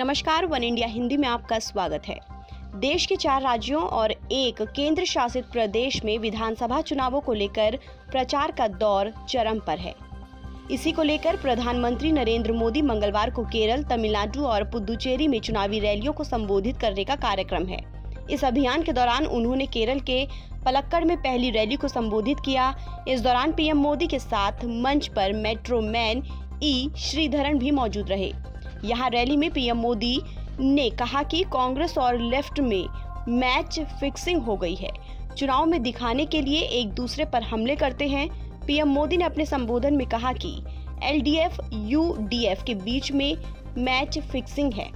नमस्कार, one India Hindi में आपका स्वागत है। देश के 4 राज्यों और एक केंद्र शासित प्रदेश में विधानसभा चुनावों को लेकर प्रचार का दौर चरम पर है। इसी को लेकर प्रधानमंत्री नरेंद्र मोदी मंगलवार को केरल, तमिलनाडु और पुदुचेरी में चुनावी रैलियों को संबोधित करने का कार्यक्रम है। इस अभियान के दौरान उन्होंने केरल के पलक्कड़ में पहली रैली को संबोधित किया। इस दौरान पीएम मोदी के साथ मंच पर मेट्रो मैन ई श्रीधरन भी मौजूद रहे। यहाँ रैली में पीएम मोदी ने कहा कि कांग्रेस और लेफ्ट में मैच फिक्सिंग हो गई है, चुनाव में दिखाने के लिए एक दूसरे पर हमले करते हैं। पीएम मोदी ने अपने संबोधन में कहा कि एलडीएफ यूडीएफ के बीच में मैच फिक्सिंग है।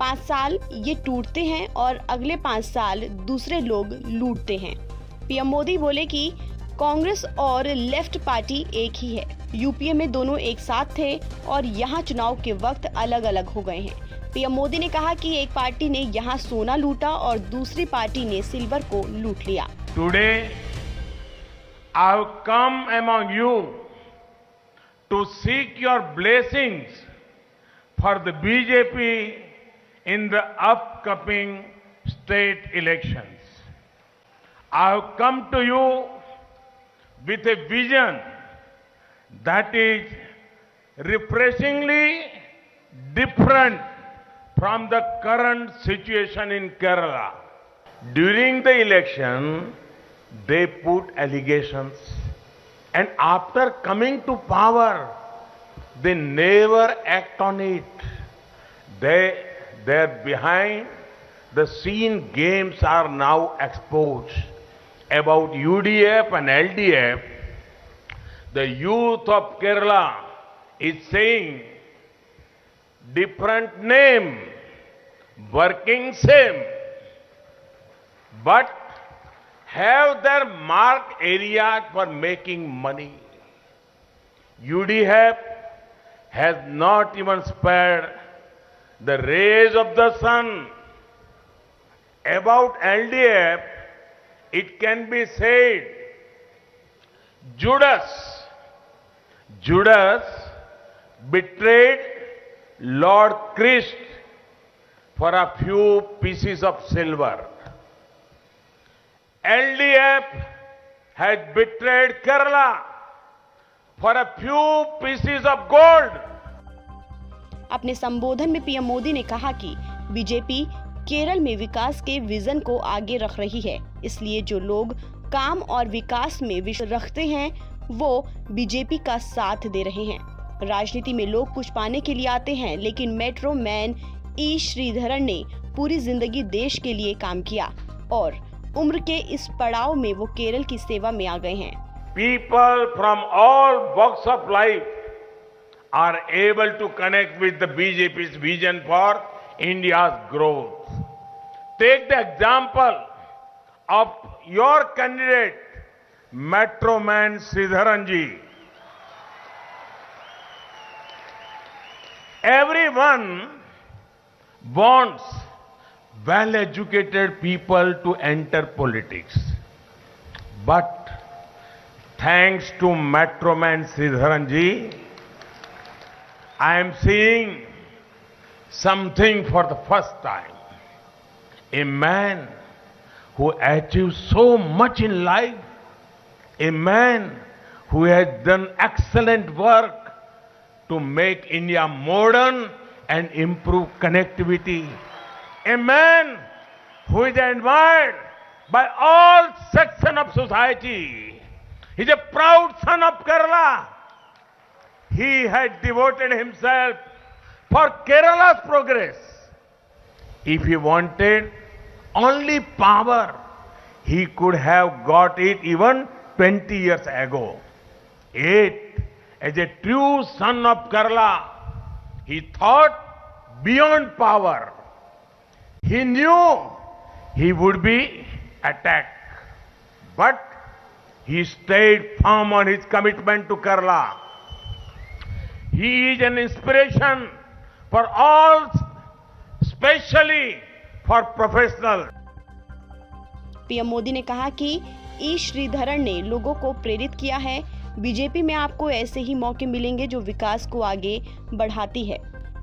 5 साल ये टूटते हैं और अगले 5 साल दूसरे लोग लूटते हैं। पीएम मोदी बोले कि कांग्रेस और लेफ्ट पार्टी एक ही है। यूपीए में दोनों एक साथ थे और यहाँ चुनाव के वक्त अलग अलग हो गए हैं। पीएम मोदी ने कहा कि एक पार्टी ने यहाँ सोना लूटा और दूसरी पार्टी ने सिल्वर को लूट लिया। Today I have come among you to seek your blessings for the BJP in the upcoming state elections. I have come to you with a vision that is refreshingly different from the current situation in Kerala. During the election, they put allegations, and after coming to power, they never act on it. Their behind the scene games are now exposed. About UDF and LDF, the youth of Kerala is saying different name, working same, but have their marked areas for making money. UDF has not even spared the rays of the sun. About LDF, it can be said, Judas betrayed Lord Christ for a few pieces of silver. LDF has betrayed Kerala for a few pieces of gold. अपने संबोधन में PM Modi ने कहा कि BJP Kerala में विकास के vision को आगे रख रही है, इसलिए जो लोग काम और विकास में विश्वास रखते हैं वो बीजेपी का साथ दे रहे हैं। राजनीति में लोग कुछ पाने के लिए आते हैं, लेकिन मेट्रो मैन ई श्रीधरन ने पूरी जिंदगी देश के लिए काम किया और उम्र के इस पड़ाव में वो केरल की सेवा में आ गए हैं। People from all walks of life are able to connect with the BJP's vision for India's growth. Take the example of your candidate, Metro Man Sridharan ji. Everyone wants well-educated people to enter politics. But thanks to Metro Man Sridharan ji, I am seeing something for the first time. A man who achieved so much in life, a man who has done excellent work to make India modern and improve connectivity, a man who is admired by all sections of society. He is a proud son of Kerala. He had devoted himself for Kerala's progress. If he wanted only power, he could have got it even 20 years ago. Yet, as a true son of Kerala, he thought beyond power. He knew he would be attacked, but he stayed firm on his commitment to Kerala. He is an inspiration for all, especially for professionals. PM Modi ने कहा कि ई श्रीधरन ने लोगों को प्रेरित किया है। BJP में आपको ऐसे ही मौके मिलेंगे जो विकास को आगे बढ़ाती है।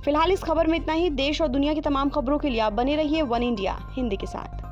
फिलहाल इस खबर में इतना ही। देश और दुनिया की तमाम खबरों के लिए आप बने रहिए वन इंडिया हिंदी के साथ।